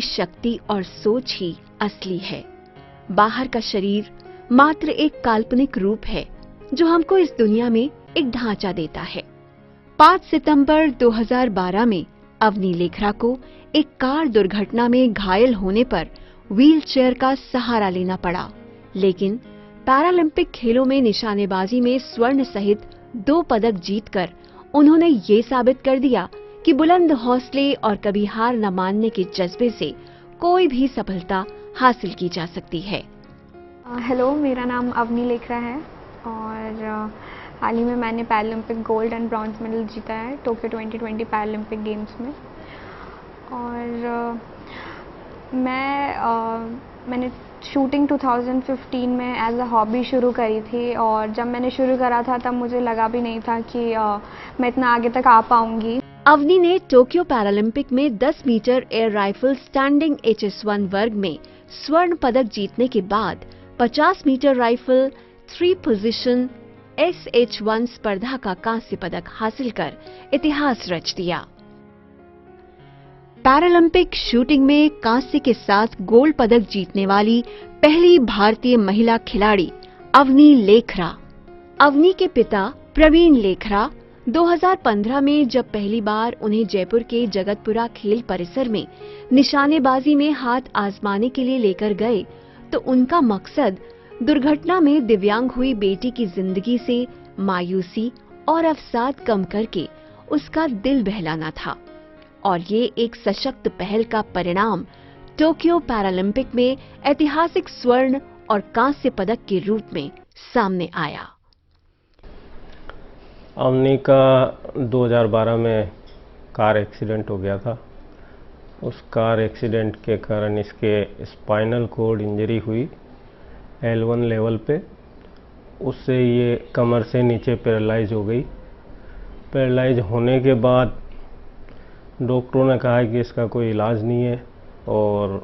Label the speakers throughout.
Speaker 1: की शक्ति और सोच ही असली है। बाहर का शरीर मात्र एक काल्पनिक रूप है जो हमको इस दुनिया में एक ढांचा देता है। 5 सितंबर 2012 में अवनी लेखरा को एक कार दुर्घटना में घायल होने पर व्हीलचेयर का सहारा लेना पड़ा, लेकिन पैरालंपिक खेलों में निशानेबाजी में स्वर्ण सहित 2 पदक जीतकर उन्होंने ये साबित कर दिया कि बुलंद हौसले और कभी हार न मानने के जज्बे से कोई भी सफलता हासिल की जा सकती है।
Speaker 2: हेलो, मेरा नाम अवनी लेखरा है और हाल ही में मैंने Paralympic gold and bronze medal जीता है टोक्यो 2020 पैरालंपिक गेम्स में। और मैंने शूटिंग 2015 में एज अ हॉबी शुरू करी थी और जब मैंने शुरू करा था तब मुझे लगा भी नहीं था कि मैं इतना आगे तक आ पाऊंगी।
Speaker 1: अवनी ने टोक्यो पैरालंपिक में 10 metre air rifle standing HS1 वर्ग में स्वर्ण पदक जीतने के बाद 50 मीटर राइफल 3 पोजीशन SH1 स्पर्धा का कांस्य पदक हासिल कर इतिहास रच दिया। पैरालंपिक शूटिंग में कांस्य के साथ गोल्ड पदक जीतने वाली पहली भारतीय महिला खिलाड़ी अवनी लेखरा। अवनी के पिता प्रवीण लेखरा 2015 में जब पहली बार उन्हें जयपुर के जगतपुरा खेल परिसर में निशानेबाजी में हाथ आजमाने के लिए लेकर गए तो उनका मकसद दुर्घटना में दिव्यांग हुई बेटी की जिंदगी से मायूसी और अवसाद कम करके उसका दिल बहलाना था, और ये एक सशक्त पहल का परिणाम टोक्यो पैरालंपिक में ऐतिहासिक स्वर्ण और कांस्य पदक के रूप में सामने आया।
Speaker 3: अवनी का 2012 में कार एक्सीडेंट हो गया था। उस कार एक्सीडेंट के कारण इसके स्पाइनल कॉर्ड इंजरी हुई L1 लेवल पे। उससे ये कमर से नीचे पैरालाइज हो गई। पैरालाइज होने के बाद डॉक्टरों ने कहा कि इसका कोई इलाज नहीं है और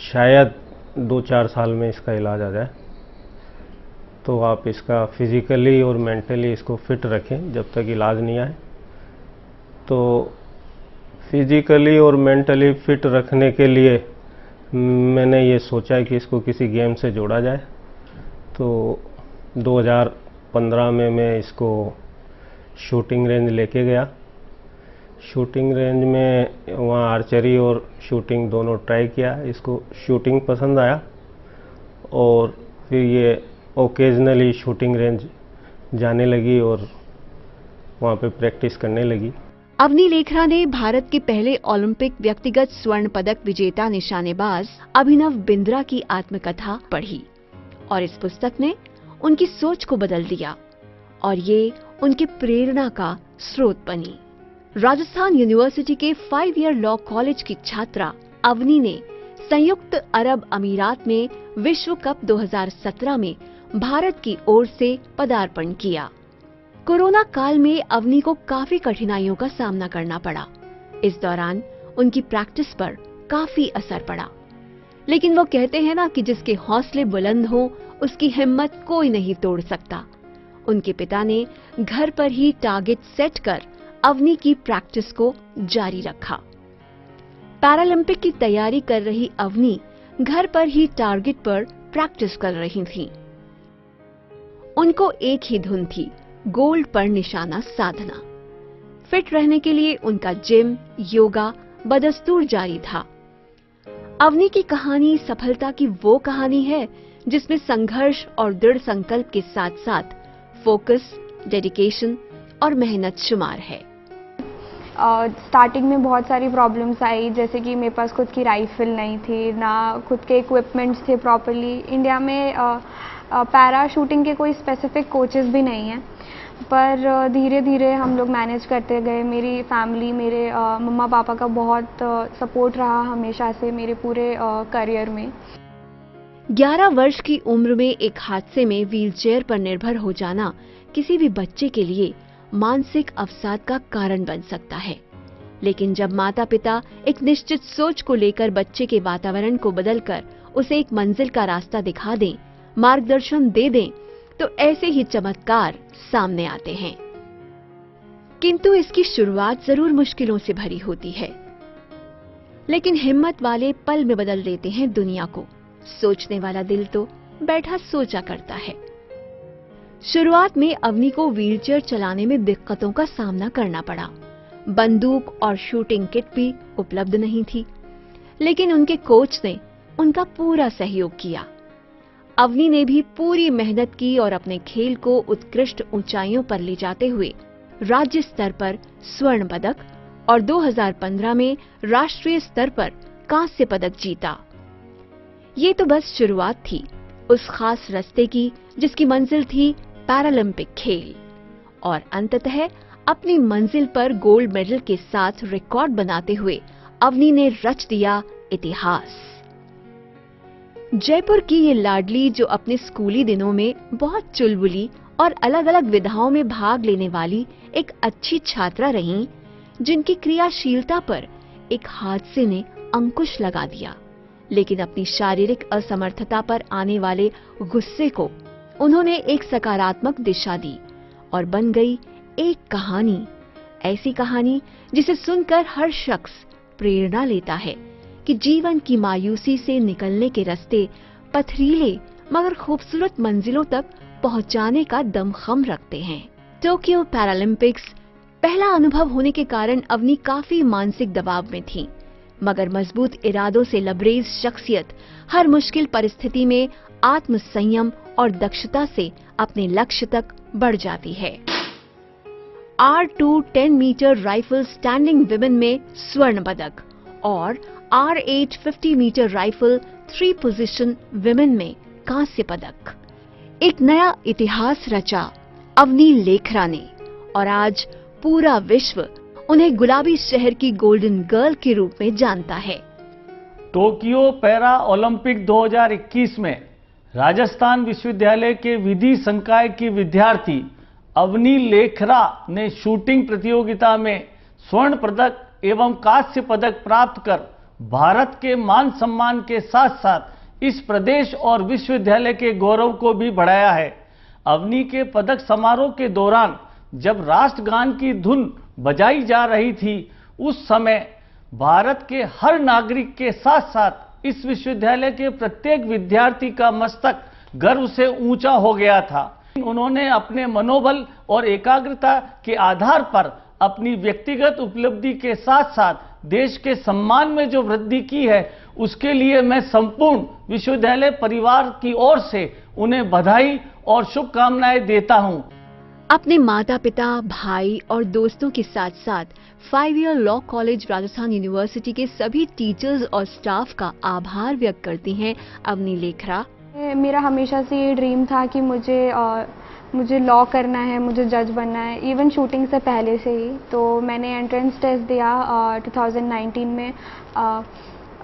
Speaker 3: शायद 2-4 साल में इसका इलाज आ जाए, तो आप इसका फिजिकली और मेंटली इसको फिट रखें जब तक इलाज नहीं आए। तो फिजिकली और मेंटली फिट रखने के लिए मैंने ये सोचा कि इसको किसी गेम से जोड़ा जाए। तो 2015 में मैं इसको शूटिंग रेंज लेके गया। शूटिंग रेंज में वहाँ आर्चरी और शूटिंग दोनों ट्राई किया। इसको शूटिंग पसंद आया और फिर ये ओकेजनली शूटिंग रेंज जाने लगी और वहाँ पे प्रैक्टिस करने लगी।
Speaker 1: अवनी लेखरा ने भारत के पहले ओलंपिक व्यक्तिगत स्वर्ण पदक विजेता निशानेबाज अभिनव बिंद्रा की आत्मकथा पढ़ी और इस पुस्तक ने उनकी सोच को बदल दिया और ये उनकी प्रेरणा का स्रोत बनी। राजस्थान यूनिवर्सिटी के 5 ईयर लॉ कॉलेज की छात्रा अवनी ने संयुक्त अरब अमीरात में विश्व कप 2017 में भारत की ओर से पदार्पण किया। कोरोना काल में अवनी को काफी कठिनाइयों का सामना करना पड़ा। इस दौरान उनकी प्रैक्टिस पर काफी असर पड़ा, लेकिन वो कहते हैं ना कि जिसके हौसले बुलंद हो उसकी हिम्मत कोई नहीं तोड़ सकता। उनके पिता ने घर पर ही टारगेट सेट कर अवनी की प्रैक्टिस को जारी रखा। पैरालंपिक की तैयारी कर रही अवनी घर पर ही टारगेट पर प्रैक्टिस कर रही थीं। उनको एक ही धुन थी, गोल्ड पर निशाना साधना। फिट रहने के लिए उनका जिम, योगा बदस्तूर जारी था। अवनी की कहानी सफलता की वो कहानी है जिसमें संघर्ष और दृढ़ संकल्प के साथ साथ फोकस, डेडिकेशन और मेहनत शुमार है।
Speaker 2: स्टार्टिंग में बहुत सारी प्रॉब्लम्स आई, जैसे कि मेरे पास खुद की राइफल नहीं थी, ना खुद के इक्विपमेंट्स थे प्रॉपर्ली। इंडिया में पैरा शूटिंग के कोई स्पेसिफिक कोचेस भी नहीं हैं, पर धीरे धीरे हम लोग मैनेज करते गए। मेरी फैमिली, मेरे मम्मा पापा का बहुत सपोर्ट रहा हमेशा से मेरे पूरे करियर में।
Speaker 1: 11 वर्ष की उम्र में एक हादसे में व्हीलचेयर पर निर्भर हो जाना किसी भी बच्चे के लिए मानसिक अवसाद का कारण बन सकता है, लेकिन जब माता पिता एक निश्चित सोच को लेकर बच्चे के वातावरण को बदलकर उसे एक मंजिल का रास्ता दिखा दें, मार्गदर्शन दे दें, तो ऐसे ही चमत्कार सामने आते हैं। किंतु इसकी शुरुआत जरूर मुश्किलों से भरी होती है। लेकिन हिम्मत वाले पल में बदल देते हैं दुनिया को। सोचने वाला दिल तो बैठा सोचा करता है। शुरुआत में अवनी को व्हीलचेयर चलाने में दिक्कतों का सामना करना पड़ा। बंदूक और शूटिंग किट भी उपलब्ध नहीं थी, लेकिन उनके कोच ने उनका पूरा सहयोग किया। अवनी ने भी पूरी मेहनत की और अपने खेल को उत्कृष्ट ऊंचाइयों पर ले जाते हुए राज्य स्तर पर स्वर्ण पदक और 2015 में राष्ट्रीय स्तर पर कांस्य पदक जीता। ये तो बस शुरुआत थी उस खास रास्ते की जिसकी मंजिल थी पैरालंपिक खेल, और अंततः अपनी मंजिल पर गोल्ड मेडल के साथ रिकॉर्ड बनाते हुए अवनी ने रच दिया इतिहास। जयपुर की ये लाडली, जो अपने स्कूली दिनों में बहुत चुलबुली और अलग अलग विधाओं में भाग लेने वाली एक अच्छी छात्रा रहीं, जिनकी क्रियाशीलता पर एक हादसे ने अंकुश लगा दिया, लेकिन अपनी शारीरिक असमर्थता पर आने वाले गुस्से को उन्होंने एक सकारात्मक दिशा दी और बन गई एक कहानी, ऐसी कहानी जिसे सुनकर हर शख्स प्रेरणा लेता है कि जीवन की मायूसी से निकलने के रास्ते पथरीले मगर खूबसूरत मंजिलों तक पहुंचाने का दमखम रखते हैं। टोक्यो पैरालंपिक्स पहला अनुभव होने के कारण अवनी काफी मानसिक दबाव में थी, मगर मजबूत इरादों से लबरेज शख्सियत हर मुश्किल परिस्थिति में आत्मसंयम और दक्षता से अपने लक्ष्य तक बढ़ जाती है। R2 10 metre rifle standing women में स्वर्ण पदक और R8 50 metre rifle 3 position women में कांस्य पदक। एक नया इतिहास रचा अवनी लेखरा ने, और आज पूरा विश्व उन्हें गुलाबी शहर की गोल्डन गर्ल के रूप में जानता है।
Speaker 4: टोक्यो पैरा ओलंपिक 2021 में राजस्थान विश्वविद्यालय के विधि संकाय की विद्यार्थी अवनी लेखरा ने शूटिंग प्रतियोगिता में स्वर्ण पदक एवं कांस्य पदक प्राप्त कर भारत के मान सम्मान के साथ साथ इस प्रदेश और विश्वविद्यालय के गौरव को भी बढ़ाया है। अवनी के पदक समारोह के दौरान जब राष्ट्रगान की धुन बजाई जा रही थी, उस समय भारत के हर नागरिक के साथ साथ इस विश्वविद्यालय के प्रत्येक विद्यार्थी का मस्तक गर्व से ऊंचा हो गया था। उन्होंने अपने मनोबल और एकाग्रता के आधार पर अपनी व्यक्तिगत उपलब्धि के साथ साथ देश के सम्मान में जो वृद्धि की है, उसके लिए मैं संपूर्ण विश्वविद्यालय परिवार की ओर से उन्हें बधाई और शुभकामनाएं देता हूं।
Speaker 1: अपने माता पिता, भाई और दोस्तों के साथ साथ 5 year law college Rajasthan university के सभी टीचर्स और स्टाफ का आभार व्यक्त करती हैं अवनी लेखरा।
Speaker 2: मेरा हमेशा से ये ड्रीम था कि मुझे लॉ करना है, मुझे जज बनना है, इवन शूटिंग से पहले से ही। तो मैंने एंट्रेंस टेस्ट दिया 2019 में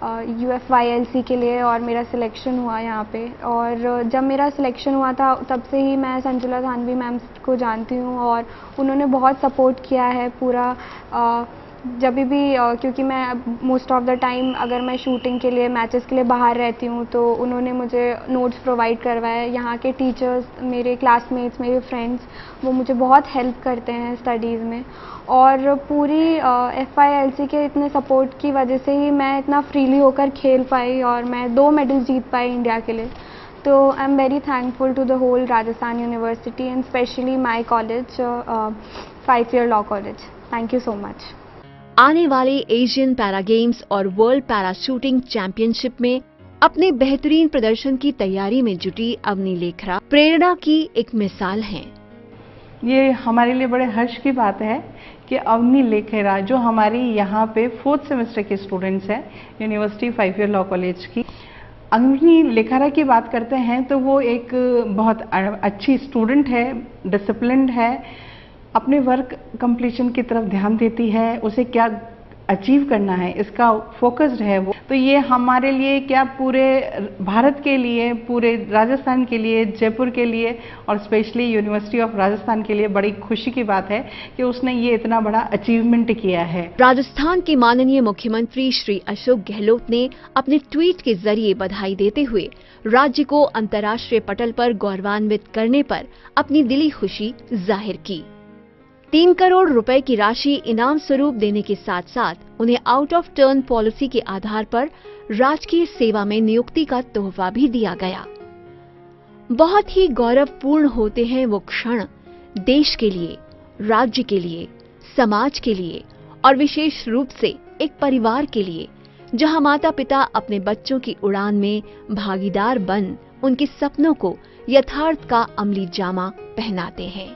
Speaker 2: UFYLC के लिए, और मेरा सिलेक्शन हुआ यहाँ पे। और जब मेरा सिलेक्शन हुआ था तब से ही मैं संजुला थानवी मैम को जानती हूँ, और उन्होंने बहुत सपोर्ट किया है पूरा। जब भी क्योंकि मैं मोस्ट ऑफ द टाइम अगर मैं शूटिंग के लिए, मैचेस के लिए बाहर रहती हूँ, तो उन्होंने मुझे नोट्स प्रोवाइड करवाए। यहाँ के टीचर्स, मेरे क्लासमेट्स, मेरे फ्रेंड्स, वो मुझे बहुत हेल्प करते हैं स्टडीज़ में। और पूरी FILC के इतने सपोर्ट की वजह से ही मैं इतना फ्रीली होकर खेल पाई और मैं 2 मेडल जीत पाई इंडिया के लिए। तो I am very thankful to the whole Rajasthan university and specially my college 5 year law college. Thank you so much.
Speaker 1: आने वाले एशियन पैरा गेम्स और वर्ल्ड पैरा शूटिंग चैंपियनशिप में अपने बेहतरीन प्रदर्शन की तैयारी में जुटी अवनी लेखरा प्रेरणा की एक मिसाल हैं।
Speaker 5: ये हमारे लिए बड़े हर्ष की बात है कि अवनी लेखरा, जो हमारी यहाँ पे 4th सेमेस्टर के स्टूडेंट्स हैं यूनिवर्सिटी 5 ईयर लॉ कॉलेज की, अवनी लेखरा की बात करते हैं तो वो एक बहुत अच्छी स्टूडेंट है, डिसिप्लिन्ड है, अपने वर्क कंप्लीशन की तरफ ध्यान देती है, उसे क्या अचीव करना है इसका फोकस्ड है वो। तो ये हमारे लिए क्या, पूरे भारत के लिए, पूरे राजस्थान के लिए, जयपुर के लिए और स्पेशली यूनिवर्सिटी ऑफ राजस्थान के लिए बड़ी खुशी की बात है कि उसने ये इतना बड़ा अचीवमेंट किया है।
Speaker 1: राजस्थान के माननीय मुख्यमंत्री श्री अशोक गहलोत ने अपने ट्वीट के जरिए बधाई देते हुए राज्य को अंतर्राष्ट्रीय पटल पर गौरवान्वित करने पर अपनी दिली खुशी जाहिर की। 3 करोड़ रुपए की राशि इनाम स्वरूप देने के साथ साथ उन्हें आउट ऑफ टर्न पॉलिसी के आधार पर राजकीय सेवा में नियुक्ति का तोहफा भी दिया गया। बहुत ही गौरवपूर्ण होते हैं वो क्षण देश के लिए, राज्य के लिए, समाज के लिए और विशेष रूप से एक परिवार के लिए, जहां माता पिता अपने बच्चों की उड़ान में भागीदार बन उनके सपनों को यथार्थ का अमली जामा पहनाते हैं।